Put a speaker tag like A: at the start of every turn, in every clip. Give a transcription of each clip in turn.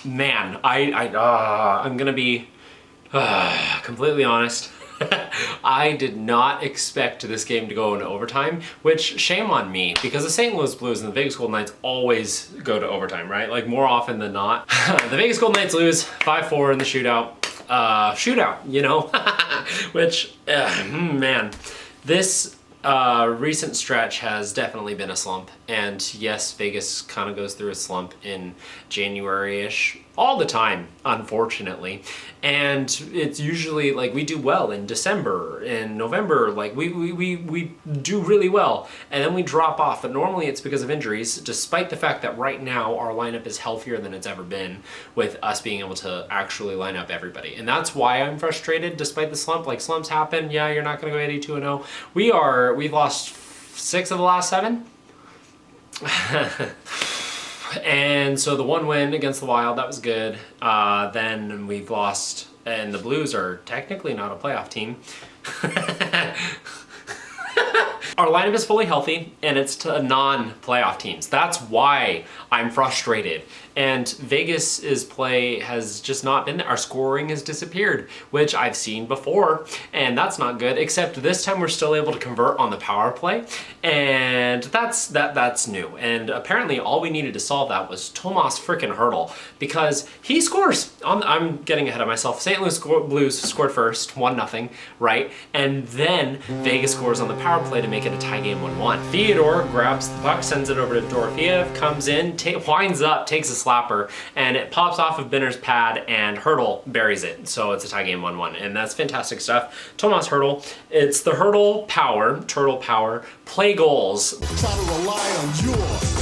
A: man, I'm gonna be completely honest. I did not expect this game to go into overtime, which shame on me, because the St. Louis Blues and the Vegas Golden Knights always go to overtime, right? Like more often than not. The Vegas Golden Knights lose 5-4 in the shootout. You know? Which, man, this recent stretch has definitely been a slump. And yes, Vegas kind of goes through a slump in January-ish all the time, unfortunately. And it's usually like we do well in December, in November, like we do really well, and then we drop off. But normally it's because of injuries, despite the fact that right now our lineup is healthier than it's ever been, with us being able to actually line up everybody. And that's why I'm frustrated despite the slump. Like, slumps happen. Yeah, you're not gonna go 82-0. We've lost 6 of the last 7. And so the one win against the Wild, that was good. Then we've lost, and the Blues are technically not a playoff team. Our lineup is fully healthy, and it's to non-playoff teams. That's why I'm frustrated. And Vegas's play has just not been there. Our scoring has disappeared, which I've seen before, and that's not good, except this time we're still able to convert on the power play, and that's new. And apparently all we needed to solve that was Tomas frickin' Hertl, because he scores. I'm getting ahead of myself. St. Louis Blues scored first, 1-0, right? And then Vegas scores on the power play to make it a tie game 1-1. Theodore grabs the puck, sends it over to Dorofeyev, comes in, winds up, takes a slapper, and it pops off of Binner's pad, and Hertl buries it. So it's a tie game 1-1, and that's fantastic stuff. Tomas Hertl, it's the Hertl power, play goals.
B: Try to rely on your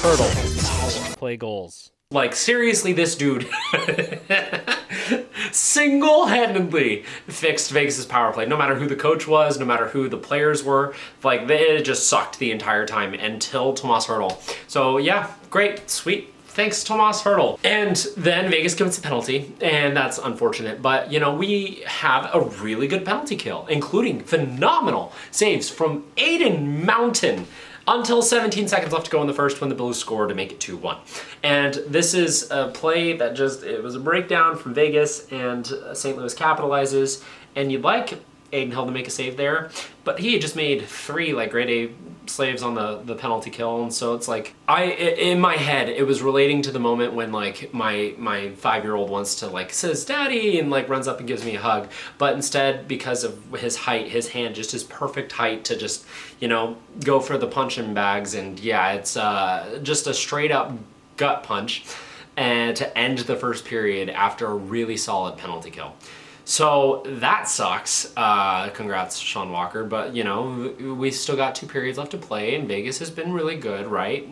C: Hertl. Play goals.
A: Like, seriously, this dude single-handedly fixed Vegas's power play. No matter who the coach was, no matter who the players were, like, it just sucked the entire time until Tomas Hertl. So yeah, great, sweet. Thanks, Tomas Hertl. And then Vegas commits a penalty, and that's unfortunate. But, you know, we have a really good penalty kill, including phenomenal saves from Aiden Mountain until 17 seconds left to go in the first when the Blues scored to make it 2-1. And this is a play that it was a breakdown from Vegas, and St. Louis capitalizes. And you'd like Aiden Hill to make a save there, but he had just made 3 like grade A saves on the penalty kill, and so it's like, in my head it was relating to the moment when like my 5-year-old wants to, like, says daddy, and like runs up and gives me a hug, but instead, because of his height, his hand, just his perfect height to just, you know, go for the punching bags, and yeah, it's just a straight up gut punch, and to end the first period after a really solid penalty kill. So that sucks. Congrats, Sean Walker. But, you know, we still got 2 periods left to play, and Vegas has been really good, right?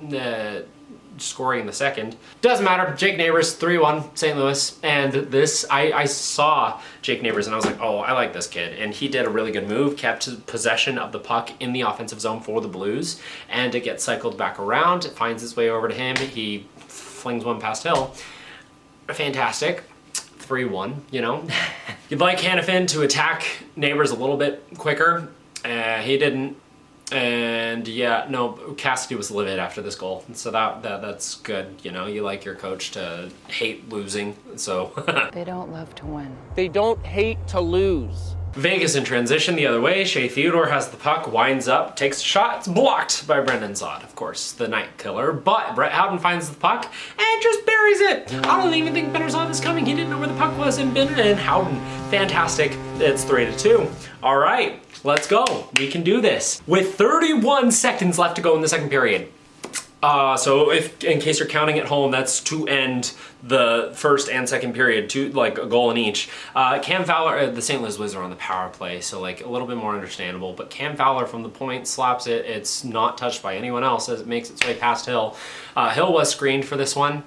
A: Scoring in the second. Doesn't matter. Jake Neighbors, 3-1, St. Louis. And this, I saw Jake Neighbors, and I was like, oh, I like this kid. And he did a really good move, kept possession of the puck in the offensive zone for the Blues, and it gets cycled back around. It finds its way over to him. He flings one past Hill. Fantastic. 3-1, you know. You'd like Hanifin to attack Neighbors a little bit quicker. He didn't. And yeah, no, Cassidy was livid after this goal. So that's good, you know. You like your coach to hate losing, so.
D: They don't love to win.
C: They don't hate to lose.
A: Vegas in transition the other way. Shea Theodore has the puck, winds up, takes a shot. It's blocked by Brendan Saad, of course, the night killer. But Brett Howden finds the puck and just buries it. I don't even think Benner saw this coming. He didn't know where the puck was, and Benner and Howden, fantastic. It's 3-2. All right, let's go. We can do this. With 31 seconds left to go in the second period. So if, in case you're counting at home, that's to end the first and second period, like a goal in each. Cam Fowler, the St. Louis Blues are on the power play, so like a little bit more understandable, but Cam Fowler from the point slaps it. It's not touched by anyone else as it makes its way past Hill. Hill was screened for this one.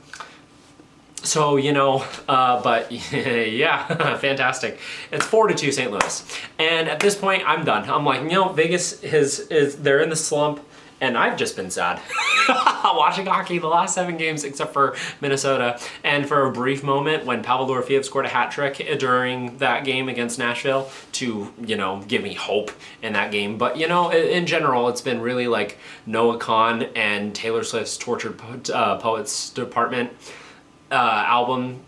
A: So, you know, but yeah, fantastic. It's 4-2 St. Louis. And at this point, I'm done. I'm like, you know, Vegas they're in the slump. And I've just been sad watching hockey the last 7 games except for Minnesota. And for a brief moment when Pavel Dorofeyev scored a hat trick during that game against Nashville to, you know, give me hope in that game. But, you know, in general, it's been really like Noah Kahn and Taylor Swift's Tortured Poets Department album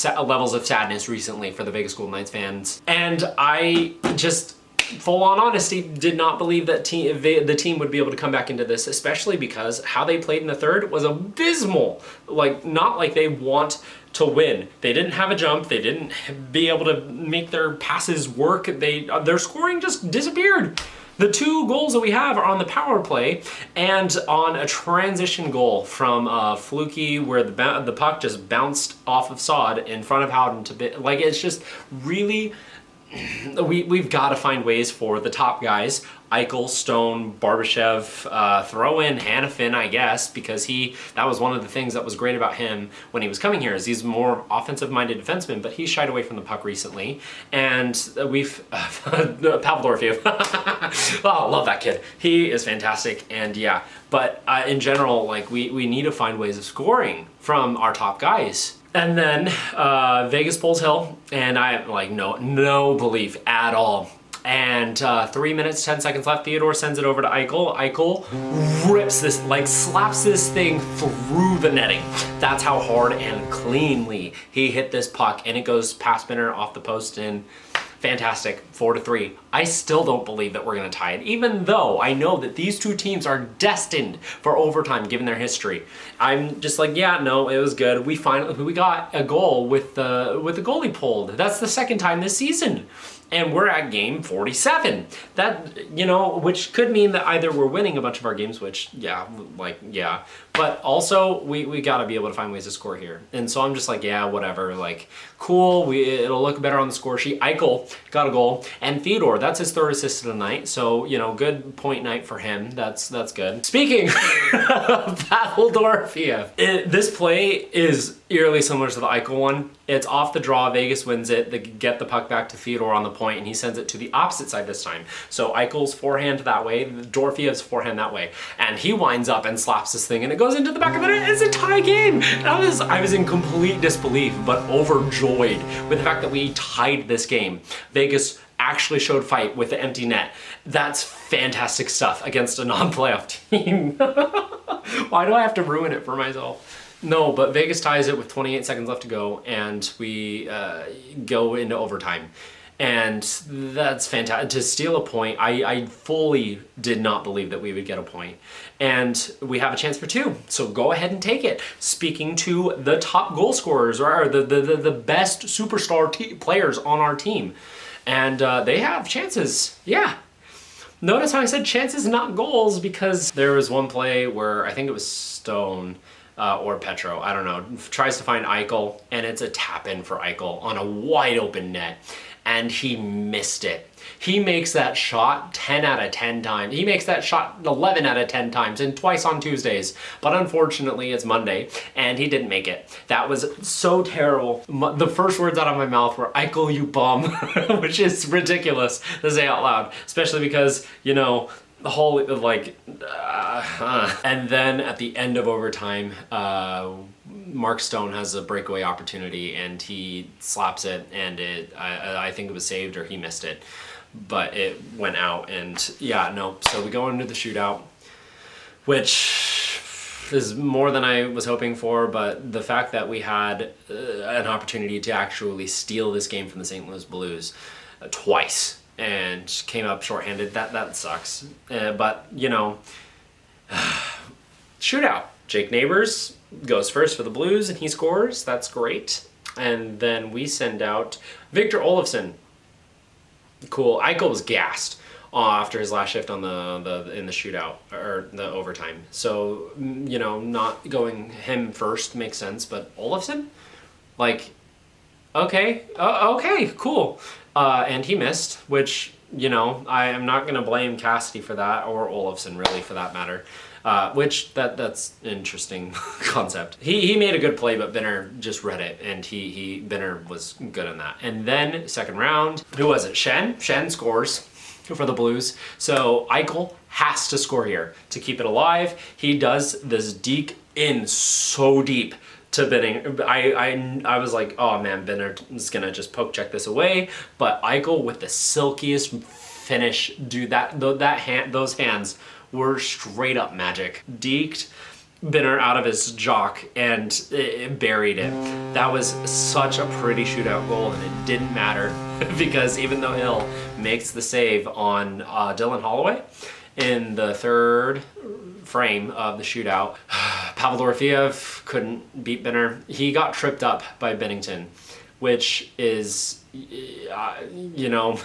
A: levels of sadness recently for the Vegas Golden Knights fans. And I just, full on honesty, did not believe that the team would be able to come back into this, especially because how they played in the third was abysmal. Like, not like they want to win. They didn't have a jump. They didn't be able to make their passes work. Their scoring just disappeared. The 2 goals that we have are on the power play and on a transition goal from Fluky, where the puck just bounced off of Sod in front of Howden like, it's just really, we've got to find ways for the top guys, Eichel, Stone, Barbashev, throw in Hannafin, I guess, because that was one of the things that was great about him when he was coming here, is he's a more offensive-minded defenseman, but he shied away from the puck recently. And we've, Pavel Dorofeyev, oh, love that kid. He is fantastic, and yeah. But in general, like, we need to find ways of scoring from our top guys. And then Vegas pulls Hill, and I have like no belief at all. And 3 minutes, 10 seconds left. Theodore sends it over to Eichel. Eichel rips this, like, slaps this thing through the netting. That's how hard and cleanly he hit this puck, and it goes past Benner off the post and fantastic, 4-3. I still don't believe that we're gonna tie it, even though I know that these 2 teams are destined for overtime given their history. I'm just like, yeah, no, it was good. We got a goal with the goalie pulled. That's the 2nd time this season. And we're at game 47. That, which could mean that either we're winning a bunch of our games, which, yeah, but also we gotta be able to find ways to score here. And so I'm just like, yeah, whatever, like, cool, it'll look better on the score sheet. Eichel got a goal, and Theodore, that's his 3rd assist of the night, so, good point night for him. That's good. Speaking of Pavel Dorofeyev, this play is eerily similar to the Eichel one. It's off the draw, Vegas wins it, they get the puck back to Theodore on the point, and he sends it to the opposite side this time. So Eichel's forehand that way, Dorofeyev's forehand that way, and he winds up and slaps this thing, and it goes into the back of the net. It's a tie game. I was in complete disbelief, but overjoyed with the fact that we tied this game. Vegas actually showed fight with the empty net. That's fantastic stuff against a non-playoff team. Why do I have to ruin it for myself? No, but Vegas ties it with 28 seconds left to go, and we go into overtime. And that's fantastic. To steal a point, I fully did not believe that we would get a point. And we have a chance for 2, so go ahead and take it. Speaking to the top goal scorers, or the best superstar players on our team. And they have chances, yeah. Notice how I said chances, not goals, because there was one play where I think it was Stone, or Petro, I don't know, tries to find Eichel, and it's a tap-in for Eichel on a wide open net, and he missed it. He makes that shot 10 out of 10 times. He makes that shot 11 out of 10 times, and twice on Tuesdays. But unfortunately, it's Monday, and he didn't make it. That was so terrible. The first words out of my mouth were, "Eichel, you bum," which is ridiculous to say out loud, especially because, the whole, like, and then at the end of overtime, Mark Stone has a breakaway opportunity, and he slaps it, and I think it was saved, or he missed it, but it went out, and yeah, no, so we go into the shootout, which is more than I was hoping for, but the fact that we had an opportunity to actually steal this game from the St. Louis Blues twice, and came up shorthanded, that sucks. But, shootout. Jake Neighbors goes first for the Blues, and he scores. That's great. And then we send out Victor Olofsson. Cool. Eichel was gassed after his last shift on in the shootout, or the overtime. So, not going him first makes sense, but Olofsson? Like, okay, okay, cool. And he missed, which, I am not going to blame Cassidy for that, or Olofsson, really, for that matter. Which, that's an interesting concept. He made a good play, but Benner just read it, and Benner was good on that. And then, second round, who was it? Shen? Shen scores for the Blues. So Eichel has to score here to keep it alive. He does this deke in so deep to Benning. I was like, oh man, Benner is gonna just poke check this away, but Eichel with the silkiest finish, dude, those hands were straight up magic. Deked, Binner out of his jock and it buried it. That was such a pretty shootout goal, and it didn't matter because even though Hill makes the save on Dylan Holloway in the third frame of the shootout, Pavel Dorofeyev couldn't beat Binner. He got tripped up by Bennington, which is, you know,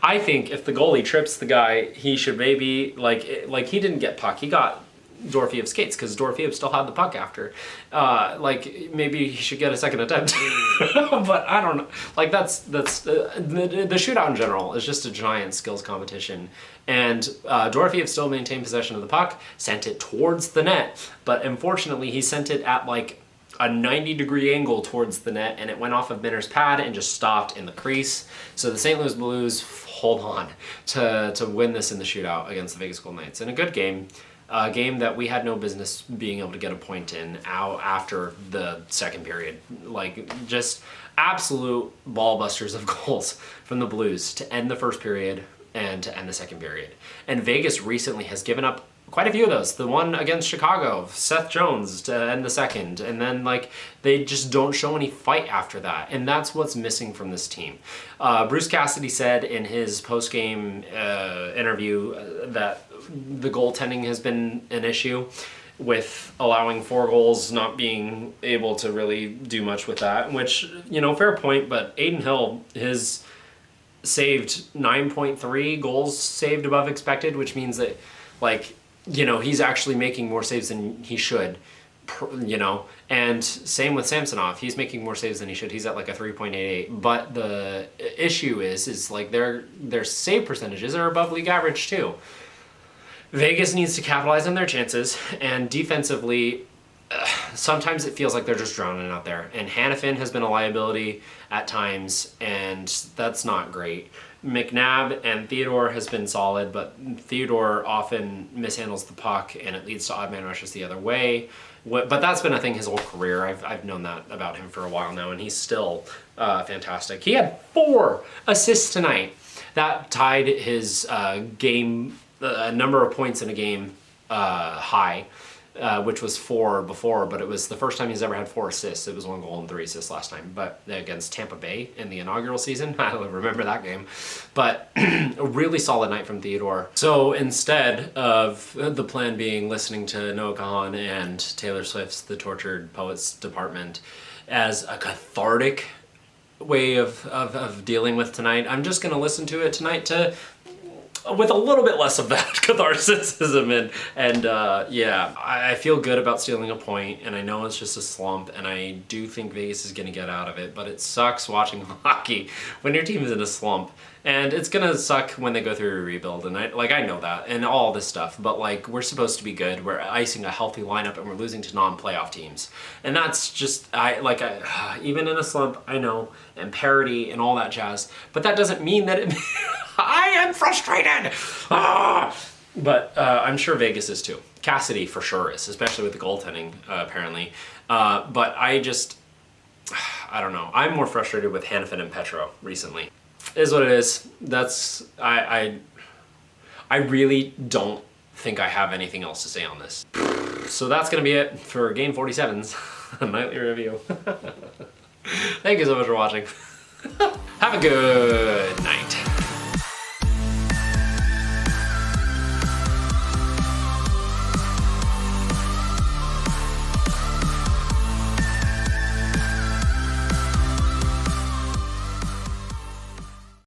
A: I think if the goalie trips the guy, he should maybe, like he didn't get puck, he got Dorofeyev's skates because Dorofeyev still had the puck after. Like maybe he should get a second attempt. But I don't know. Like that's the shootout in general is just a giant skills competition. And Dorofeyev still maintained possession of the puck, sent it towards the net, but unfortunately he sent it at like a 90-degree angle towards the net, and it went off of Binner's pad and just stopped in the crease. So the St. Louis Blues hold on to win this in the shootout against the Vegas Golden Knights in a good game. A game that we had no business being able to get a point in out after the second period. Like, just absolute ball busters of goals from the Blues to end the first period and to end the second period. And Vegas recently has given up quite a few of those. The one against Chicago, Seth Jones to end the second, and then like they just don't show any fight after that, and that's what's missing from this team. Bruce Cassidy said in his post-game interview that the goaltending has been an issue with allowing 4 goals, not being able to really do much with that, which, you know, fair point, but Aiden Hill has saved 9.3 goals saved above expected, which means that, like, you know, he's actually making more saves than he should, you know, and same with Samsonov. He's making more saves than he should. He's at like a 3.88, but the issue is like their save percentages are above league average too. Vegas needs to capitalize on their chances, and defensively, sometimes it feels like they're just drowning out there, and Hannafin has been a liability at times, and that's not great. McNabb and Theodore has been solid, but Theodore often mishandles the puck and it leads to odd man rushes the other way. But that's been a thing his whole career. I've known that about him for a while now, and he's still fantastic. He had 4 assists tonight. That tied his game number of points in a game high, which was 4 before, but it was the first time he's ever had 4 assists. It was 1 goal and 3 assists last time, but against Tampa Bay in the inaugural season. I don't remember that game, but a really solid night from Theodore. So instead of the plan being listening to Noah Kahan and Taylor Swift's The Tortured Poets Department as a cathartic way of dealing with tonight, I'm just going to listen to it tonight with a little bit less of that catharticism and yeah, I feel good about stealing a point, and I know it's just a slump, and I do think Vegas is going to get out of it, but it sucks watching hockey when your team is in a slump, and it's going to suck when they go through a rebuild, and I know that, and all this stuff, but like, we're supposed to be good, we're icing a healthy lineup, and we're losing to non-playoff teams, and that's just, even in a slump, I know, and parity and all that jazz, but that doesn't mean that it I am frustrated! But I'm sure Vegas is too. Cassidy for sure is, especially with the goaltending, apparently. But I don't know. I'm more frustrated with Hannafin and Petro recently. It is what it is. That's, I really don't think I have anything else to say on this. So that's gonna be it for Game 47's nightly review. Thank you so much for watching. Have a good night.